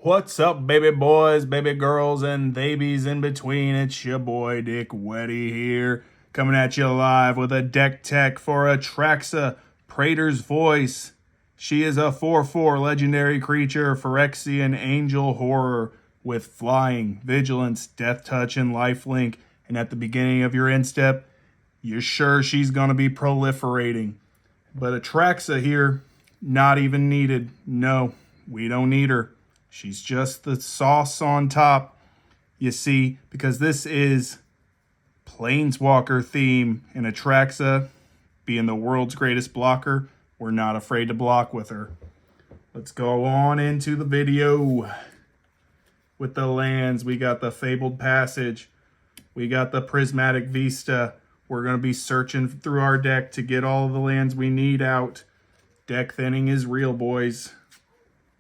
What's up, baby boys, baby girls, and babies in between? It's your boy, Daddy Whetti here, coming at you live with a deck tech for Atraxa, Praetor's Voice. She is a 4/4 legendary creature, Phyrexian Angel Horror, with Flying, Vigilance, Death Touch, and Lifelink. And at the beginning of your end step, you're sure she's going to be proliferating. But Atraxa here, not even needed. No, we don't need her. She's just the sauce on top, you see, because this is Planeswalker theme, and Atraxa, being the world's greatest blocker, we're not afraid to block with her. Let's go on into the video with the lands. We got the Fabled Passage. We got the Prismatic Vista. We're going to be searching through our deck to get all the lands we need out. Deck thinning is real, boys.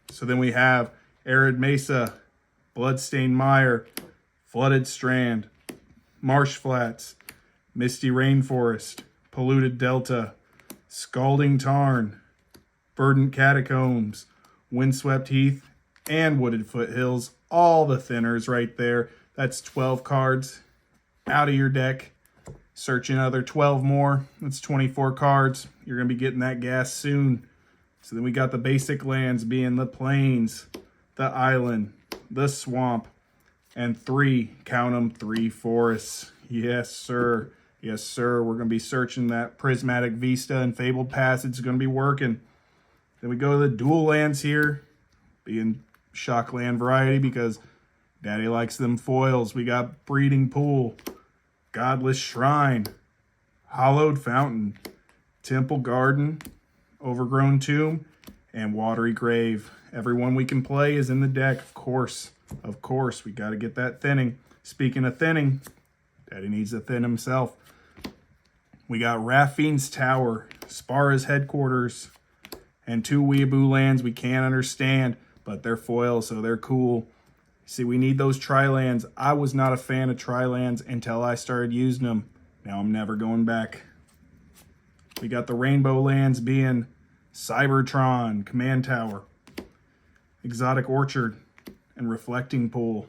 So then we have Arid Mesa, Bloodstained Mire, Flooded Strand, Marsh Flats, Misty Rainforest, Polluted Delta, Scalding Tarn, Verdant Catacombs, Windswept Heath, and Wooded Foothills. All the thinners right there. That's 12 cards out of your deck. Search another 12 more. That's 24 cards. You're going to be getting that gas soon. So then we got the basic lands being the plains, the island, the swamp, and count them, 3 forests. Yes, sir. Yes, sir. We're going to be searching that Prismatic Vista and Fabled Passage. It's going to be working. Then we go to the dual lands here, being shock land variety because Daddy likes them foils. We got Breeding Pool, Godless Shrine, Hollowed Fountain, Temple Garden, Overgrown Tomb, and Watery Grave. Everyone we can play is in the deck, of course. Of course, we got to get that thinning. Speaking of thinning, Daddy needs to thin himself. We got Raffine's Tower, Spara's Headquarters, and 2 Weeaboo lands we can't understand, but they're foils, so they're cool. See, we need those tri-lands. I was not a fan of tri-lands until I started using them. Now I'm never going back. We got the rainbow lands being Cybertron, Command Tower, Exotic Orchard, and Reflecting Pool.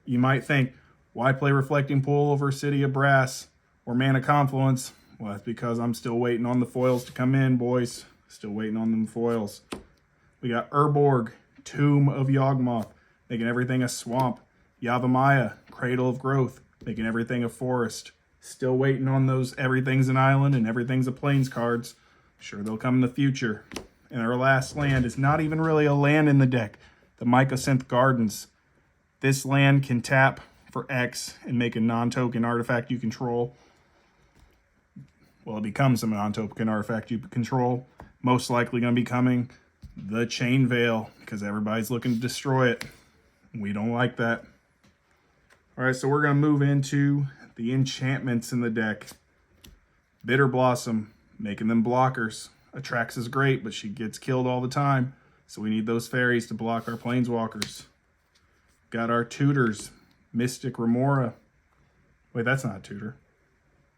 You might think, why play Reflecting Pool over City of Brass or Mana Confluence? Well, that's because I'm still waiting on the foils to come in, boys. Still waiting on them foils. We got Urborg, Tomb of Yawgmoth, making everything a swamp. Yavimaya, Cradle of Growth, making everything a forest. Still waiting on those Everything's an Island and Everything's a Plains cards. Sure, they'll come in the future. And our last land is not even really a land in the deck. The Mycosynth Gardens. This land can tap for X and make a non-token artifact you control. Well, it becomes a non-token artifact you control. Most likely going to be coming the Chain Veil because everybody's looking to destroy it. We don't like that. All right, so we're going to move into the enchantments in the deck. Bitter Blossom, making them blockers. Atraxa's great, but she gets killed all the time. So we need those fairies to block our planeswalkers. Got our tutors. Mystic Remora. Wait, that's not a tutor.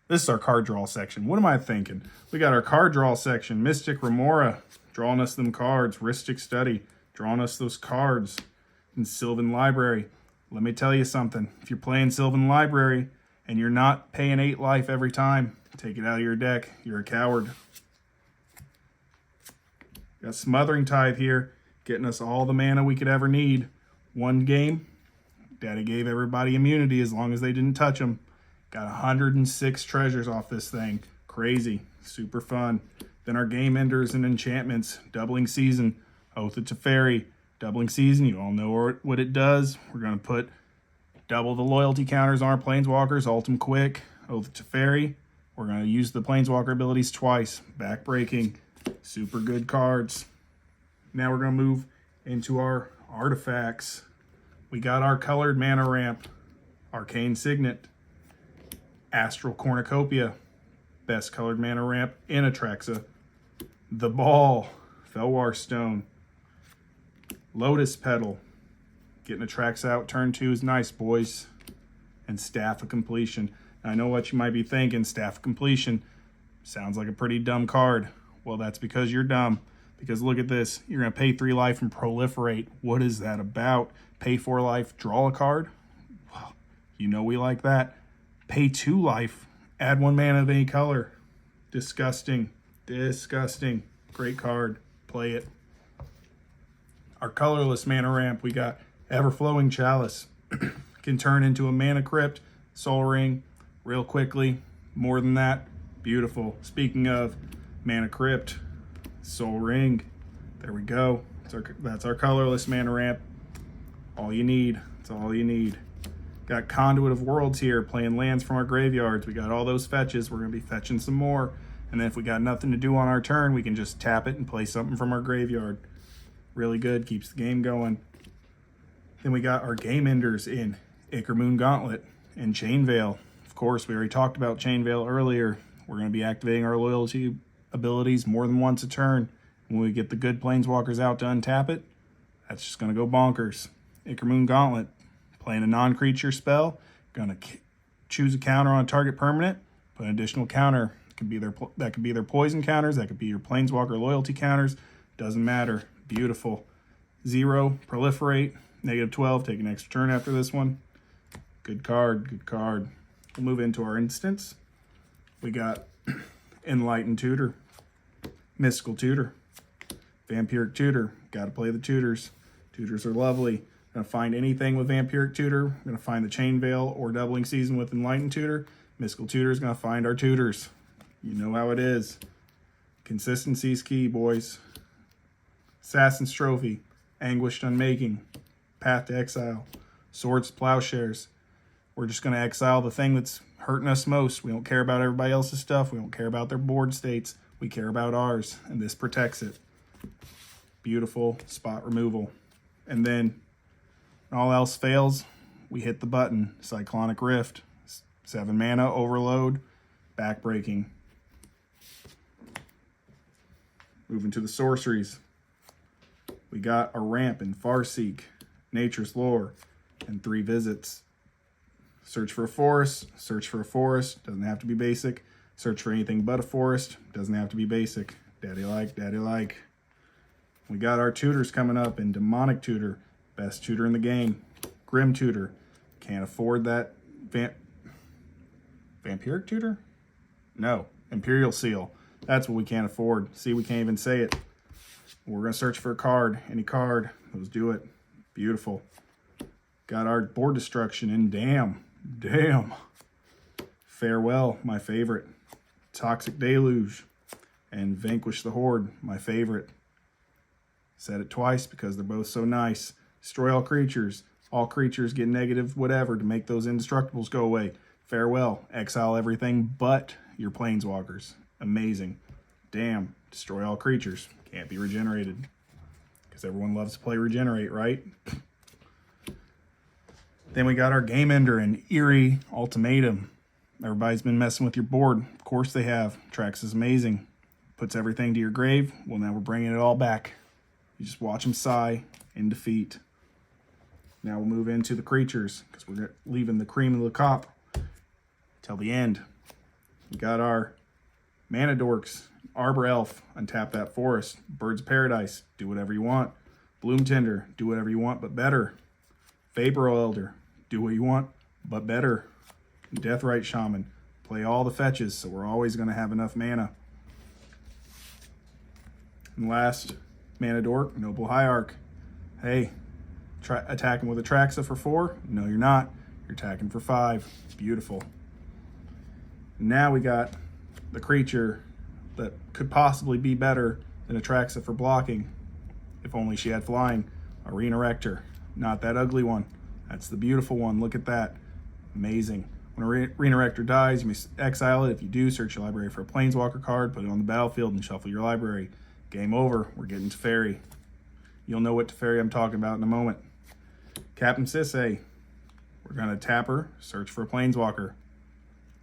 This is our card draw section. What am I thinking? We got our card draw section. Mystic Remora, drawing us them cards. Rhystic Study, drawing us those cards. And Sylvan Library. Let me tell you something. If you're playing Sylvan Library and you're not paying 8 life every time, take it out of your deck. You're a coward. Got Smothering Tithe here, getting us all the mana we could ever need. One game, Daddy gave everybody immunity as long as they didn't touch them. Got 106 treasures off this thing. Crazy. Super fun. Then our game enders and enchantments. Doubling Season. Oath of Teferi. Doubling Season. You all know what it does. We're going to put double the loyalty counters on our planeswalkers. Ultim Quick. Oath of Teferi. We're going to use the planeswalker abilities twice. Backbreaking. Super good cards. Now we're going to move into our artifacts. We got our colored mana ramp. Arcane Signet. Astral Cornucopia, best colored mana ramp in Atraxa. The Ball, Felwar Stone, Lotus Petal, getting Atraxa out turn 2 is nice, boys. And Staff of Completion. Now, I know what you might be thinking, Staff of Completion sounds like a pretty dumb card. Well, that's because you're dumb. Because look at this. You're going to pay 3 life and proliferate. What is that about? Pay 4 life, draw a card. Well, you know we like that. Pay 2 life, add 1 mana of any color. Disgusting. Disgusting. Great card. Play it. Our colorless mana ramp, we got Everflowing Chalice. Can turn into a Mana Crypt, Soul Ring, real quickly. More than that, beautiful. Speaking of Mana Crypt, Soul Ring, there we go. That's our colorless mana ramp. All you need. That's all you need. Got Conduit of Worlds here, playing lands from our graveyards. We got all those fetches. We're going to be fetching some more. And then if we got nothing to do on our turn, we can just tap it and play something from our graveyard. Really good, keeps the game going. Then we got our game enders in Ichormoon Gauntlet and Chain Veil. Of course, we already talked about Chain Veil earlier. We're going to be activating our loyalty abilities more than once a turn. When we get the good Planeswalkers out to untap it, that's just going to go bonkers. Ichormoon Gauntlet, playing a non-creature spell, going to choose a counter on a target permanent, put an additional counter. That could be their poison counters, that could be your Planeswalker loyalty counters, doesn't matter. Beautiful. 0, proliferate, -12, take an extra turn after this one. Good card, good card. We'll move into our instance. We got Enlightened Tutor, Mystical Tutor, Vampiric Tutor. Got to play the tutors. Tutors are lovely. Gonna find anything with Vampiric Tutor. Gonna find the Chain Veil or Doubling Season with Enlightened Tutor. Mystical Tutor is gonna find our tutors. You know how it is. Consistency's key, boys. Assassin's Trophy, Anguished Unmaking, Path to Exile, Swords to Plowshares. We're just going to exile the thing that's hurting us most. We don't care about everybody else's stuff. We don't care about their board states. We care about ours, and this protects it. Beautiful spot removal. And then, when all else fails, we hit the button. Cyclonic Rift, 7 mana, Overload, Backbreaking. Moving to the sorceries. We got a ramp in Farseek, Nature's Lore, and 3 visits. Search for a forest, doesn't have to be basic. Search for anything but a forest, doesn't have to be basic. Daddy like, daddy like. We got our tutors coming up in Demonic Tutor, best tutor in the game. Grim Tutor, can't afford that. Vampiric Tutor? No, Imperial Seal. That's what we can't afford. See, we can't even say it. We're going to search for a card. Any card. Let's do it. Beautiful. Got our board destruction in Damn. Farewell, my favorite. Toxic Deluge. And Vanquish the Horde, my favorite. Said it twice because they're both so nice. Destroy all creatures. All creatures get negative whatever to make those indestructibles go away. Farewell. Exile everything but your Planeswalkers. Amazing. Damn. Destroy all creatures. Can't be regenerated. Because everyone loves to play regenerate, right? Then we got our game ender and Eerie Ultimatum. Everybody's been messing with your board. Of course they have. Atraxa is amazing. Puts everything to your grave. Well, now we're bringing it all back. You just watch them sigh in defeat. Now we'll move into the creatures because we're leaving the cream of the crop till the end. We got our Mana Dorks, Arbor Elf, untap that forest. Birds of Paradise, do whatever you want. Bloom Tender, do whatever you want, but better. Fabro Elder, do what you want, but better. Deathrite Shaman, play all the fetches, so we're always going to have enough mana. And last, Mana Dork, Noble Hierarch. Hey, attacking with Atraxa for 4? No, you're not. You're attacking for 5. Beautiful. Now we got the creature that could possibly be better than Atraxa for blocking, if only she had flying. Arena Rector. Not that ugly one. That's the beautiful one. Look at that. Amazing. When Arena Rector dies, you may exile it. If you do, search your library for a Planeswalker card, put it on the battlefield, and shuffle your library. Game over. We're getting to Fairy. You'll know what Fairy I'm talking about in a moment. Captain Sisay. We're going to tap her, search for a Planeswalker.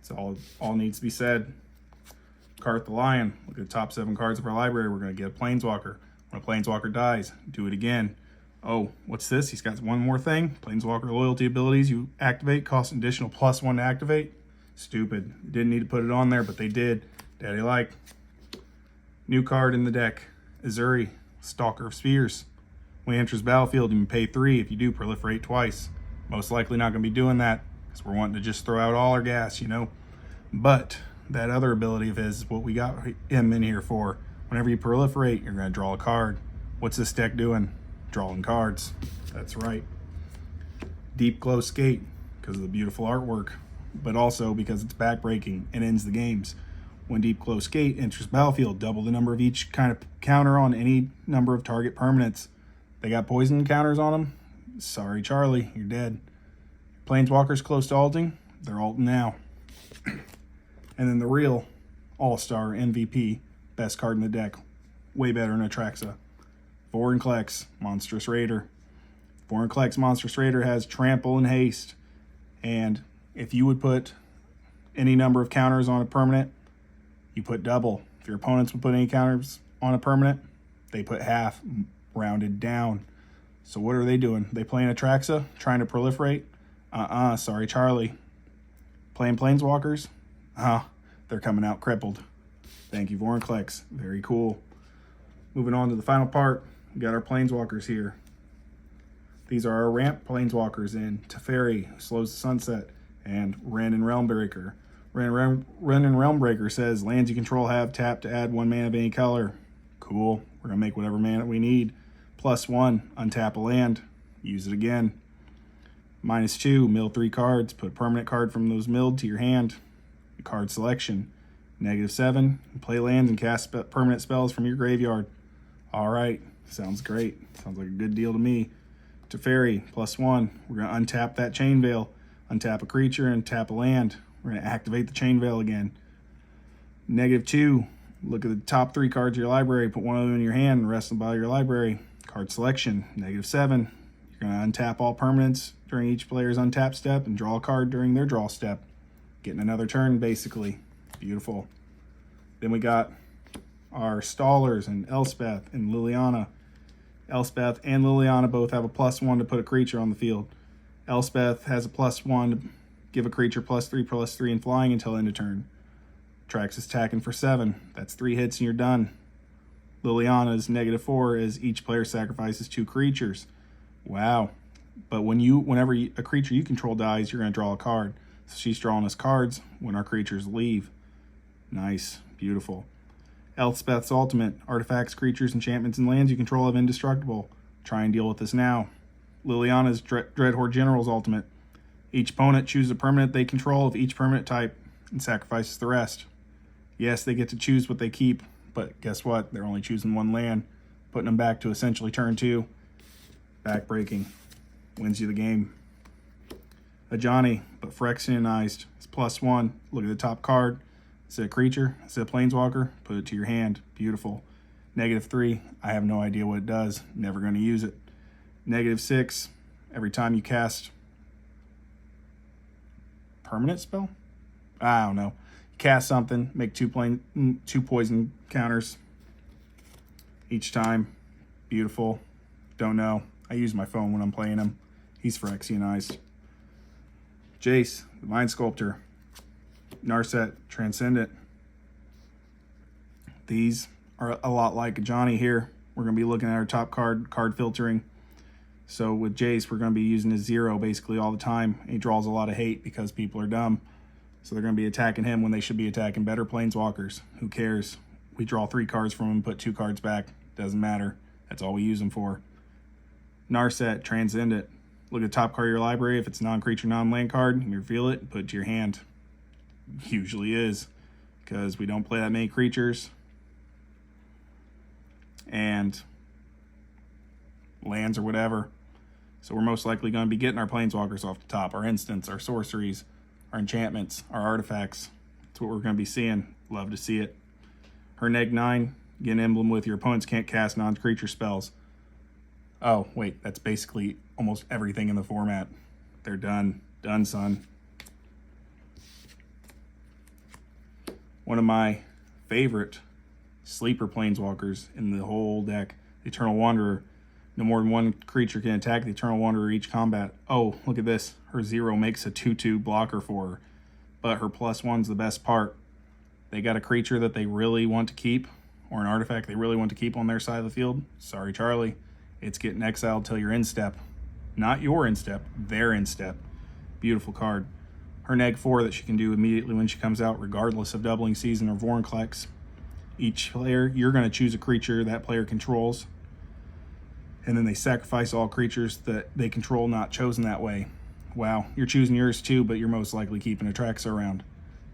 That's all needs to be said. Karth the Lion. Look at the top 7 cards of our library. We're going to get a Planeswalker. When a Planeswalker dies, do it again. Oh, what's this? He's got one more thing. Planeswalker loyalty abilities you activate cost an additional +1 to activate. Stupid. Didn't need to put it on there, but they did. Daddy like. New card in the deck. Azuri, Stalker of Spheres. When he enters battlefield, you can pay 3. If you do, proliferate twice. Most likely not going to be doing that because we're wanting to just throw out all our gas, you know. But that other ability of his is what we got him in here for. Whenever you proliferate, you're going to draw a card. What's this deck doing? Drawing cards. That's right. Deep Glow Skate because of the beautiful artwork, but also because it's backbreaking and ends the games. When Deep Glow Skate enters battlefield, double the number of each kind of counter on any number of target permanents. They got poison counters on them? Sorry, Charlie, you're dead. Planeswalkers close to alting? They're alting now. And then the real all-star MVP, best card in the deck, way better than Atraxa. Vorinclex, Monstrous Raider. Vorinclex Monstrous Raider has Trample and Haste. And if you would put any number of counters on a permanent, you put double. If your opponents would put any counters on a permanent, they put half, rounded down. So what are they doing? They playing Atraxa, trying to proliferate? Sorry, Charlie. Playing Planeswalkers? They're coming out crippled. Thank you, Vorinclex. Very cool. Moving on to the final part, we got our Planeswalkers here. These are our ramp Planeswalkers in Teferi, who slows the sunset, and Wrenn and Realmbreaker. Wrenn and Realmbreaker says, lands you control have tap to add 1 mana of any color. Cool. We're going to make whatever mana we need. +1, untap a land. Use it again. -2, mill 3 cards. Put a permanent card from those milled to your hand. Card selection. -7, play lands and cast permanent spells from your graveyard. All right. Sounds great. Sounds like a good deal to me. Teferi, +1. We're going to untap that Chain Veil. Untap a creature and tap a land. We're going to activate the Chain Veil again. -2, look at the top 3 cards of your library. Put one of them in your hand and rest them by your library. Card selection. -7, you're going to untap all permanents during each player's untap step and draw a card during their draw step. Getting another turn, basically. Beautiful. Then we got our Stallers and Elspeth and Liliana. Elspeth and Liliana both have a +1 to put a creature on the field. Elspeth has a +1 to give a creature +3/+3 and flying until end of turn. Trax is attacking for 7. That's 3 hits and you're done. Liliana's -4 is each player sacrifices 2 creatures. Wow. But whenever a creature you control dies, you're going to draw a card. So she's drawing us cards when our creatures leave. Nice. Beautiful. Elspeth's ultimate. Artifacts, creatures, enchantments, and lands you control have indestructible. Try and deal with this now. Liliana's Dreadhorde General's ultimate. Each opponent chooses a permanent they control of each permanent type and sacrifices the rest. Yes, they get to choose what they keep, but guess what? They're only choosing 1 land, putting them back to essentially turn 2. Backbreaking. Wins you the game. Ajani, but Phyrexianized. It's +1. Look at the top card. Is it a creature? Is it a Planeswalker? Put it to your hand. Beautiful. -3. I have no idea what it does. Never going to use it. -6. Every time you cast permanent spell? I don't know. You cast something, make 2 poison counters each time. Beautiful. Don't know. I use my phone when I'm playing him. He's Phyrexianized. Jace, the Mind Sculptor. Narset, Transcendent. These are a lot like Johnny here. We're going to be looking at our top card filtering. So with Jace, we're going to be using his 0 basically all the time. He draws a lot of hate because people are dumb. So they're going to be attacking him when they should be attacking better Planeswalkers. Who cares? We draw 3 cards from him, put 2 cards back. Doesn't matter. That's all we use them for. Narset, Transcendent. Look at the top card of your library. If it's a non-creature, non-land card, you reveal it and put it to your hand. Usually is, because we don't play that many creatures. And lands or whatever. So we're most likely going to be getting our Planeswalkers off the top. Our instants, our sorceries, our enchantments, our artifacts. That's what we're going to be seeing. Love to see it. Her -9, get an emblem with your opponents can't cast non-creature spells. Oh, wait, that's basically almost everything in the format. They're done. Done, son. One of my favorite sleeper Planeswalkers in the whole deck, the Eternal Wanderer. No more than 1 creature can attack the Eternal Wanderer each combat. Oh, look at this. Her 0 makes a 2/2 blocker for her. But her +1's the best part. They got a creature that they really want to keep, or an artifact they really want to keep on their side of the field, sorry Charlie, it's getting exiled till you're in step. Not your in step, their in step. Beautiful card. Her -4 that she can do immediately when she comes out, regardless of doubling season or Vorinclex. Each player, you're going to choose a creature that player controls, and then they sacrifice all creatures that they control not chosen that way. Wow, you're choosing yours too, but you're most likely keeping Atraxa around.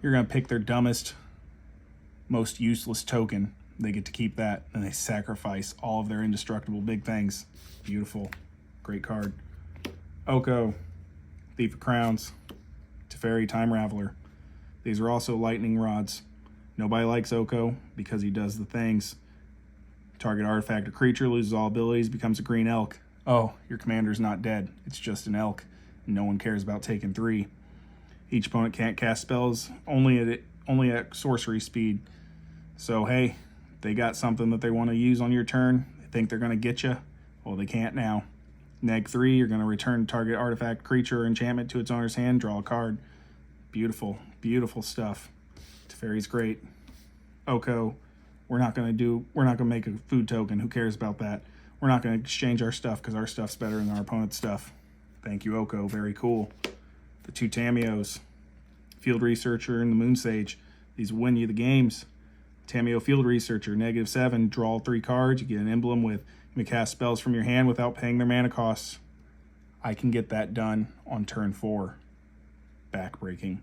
You're going to pick their dumbest, most useless token. They get to keep that, and they sacrifice all of their indestructible big things. Beautiful. Great card. Oko, Thief of Crowns, Teferi, Time Raveler. These are also lightning rods. Nobody likes Oko because he does the things. Target artifact or creature loses all abilities, becomes a green elk. Oh, your commander's not dead. It's just an elk. No one cares about taking 3. Each opponent can't cast spells, only at sorcery speed. So hey, they got something that they want to use on your turn. They think they're going to get you. Well, they can't now. -3, you're going to return target artifact, creature, or enchantment to its owner's hand, draw a card. Beautiful, beautiful stuff. Teferi's great. Oko, we're not going to make a food token. Who cares about that? We're not going to exchange our stuff because our stuff's better than our opponent's stuff. Thank you, Oko. Very cool. The 2 Tamios, Field Researcher and the Moon Sage. These win you the games. Tameo Field Researcher, -7, draw 3 cards. You get an emblem with, you may cast spells from your hand without paying their mana costs. I can get that done on turn 4. Backbreaking.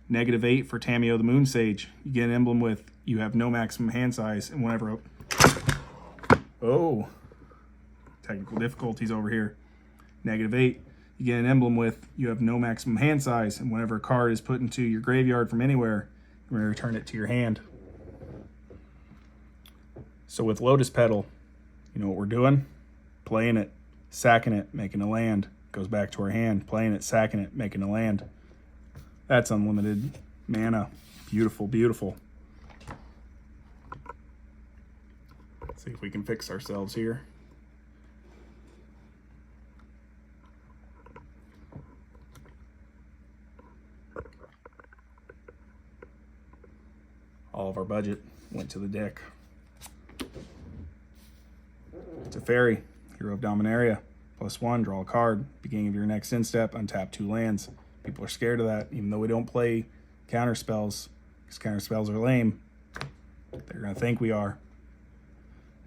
-8 for Tameo the Moon Sage. You get an emblem with, you have no maximum hand size, and whenever... Oh, technical difficulties over here. -8. You get an emblem with, you have no maximum hand size, and whenever a card is put into your graveyard from anywhere, you're going to return it to your hand. So with Lotus Petal, you know what we're doing? Playing it, sacking it, making a land. Goes back to our hand. Playing it, sacking it, making a land. That's unlimited mana. Beautiful, beautiful. Let's see if we can fix ourselves here. All of our budget went to the deck. Teferi, Hero of Dominaria. +1, draw a card. Beginning of your next end step, untap 2 lands. People are scared of that, even though we don't play counter spells, because counter spells are lame. They're going to think we are.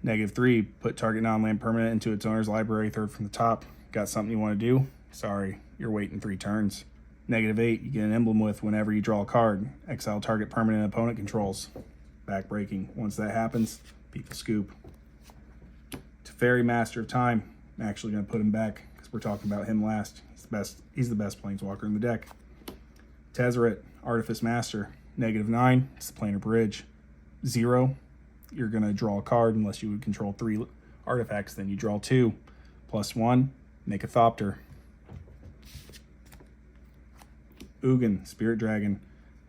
-3, put target non-land permanent into its owner's library, 3rd from the top. Got something you want to do? Sorry, you're waiting 3 turns. -8, you get an emblem with, whenever you draw a card, exile target permanent opponent controls. Backbreaking. Once that happens, people scoop. Teferi, Master of Time. I'm actually going to put him back because we're talking about him last. He's the best Planeswalker in the deck. Tezzeret, Artifice Master. -9, it's the Planar Bridge. 0, you're going to draw a card unless you would control 3 artifacts, then you draw 2. +1, make a Thopter. Ugin, Spirit Dragon.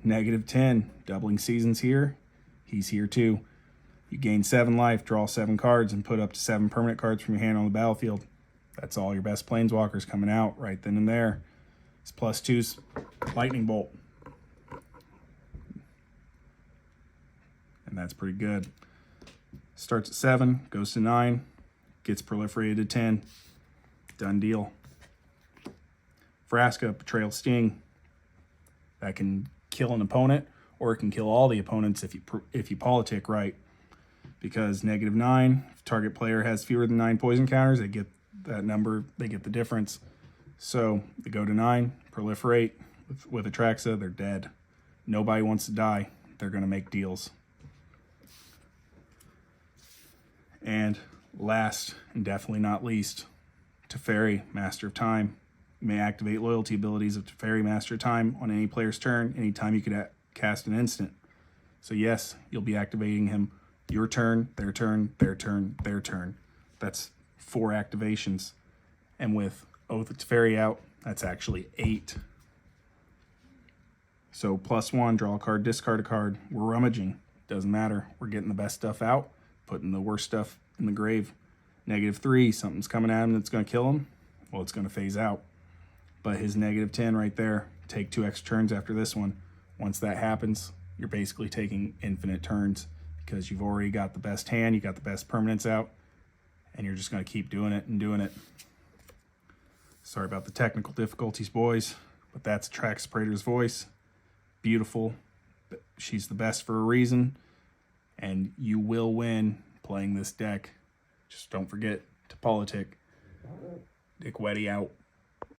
-10, doubling seasons here. He's here too. You gain 7 life, draw 7 cards, and put up to 7 permanent cards from your hand on the battlefield. That's all your best Planeswalkers coming out right then and there. It's +2's Lightning Bolt. And that's pretty good. Starts at 7, goes to 9, gets proliferated to 10. Done deal. Vraska, Betrayal Sting. That can kill an opponent, or it can kill all the opponents if you politic right. Because -9, if target player has fewer than 9 poison counters, they get that number, they get the difference. So they go to 9, proliferate. With Atraxa, they're dead. Nobody wants to die. They're going to make deals. And last, and definitely not least, Teferi, Master of Time. You may activate loyalty abilities of Teferi, Master of Time on any player's turn, anytime you could cast an instant. So yes, you'll be activating him your turn, their turn, their turn, their turn. That's 4 activations. And with Oath of Teferi out, that's actually 8. So +1, draw a card, discard a card. We're rummaging. Doesn't matter. We're getting the best stuff out, putting the worst stuff in the grave. -3, something's coming at him that's going to kill him. Well, it's going to phase out. But his -10 right there, take 2 extra turns after this one. Once that happens, you're basically taking infinite turns because you've already got the best hand, you got the best permanents out, and you're just going to keep doing it and doing it. Sorry about the technical difficulties, boys, but that's Atraxa Praetor's voice. Beautiful. She's the best for a reason, and you will win playing this deck. Just don't forget to politic. Dick Whetti out.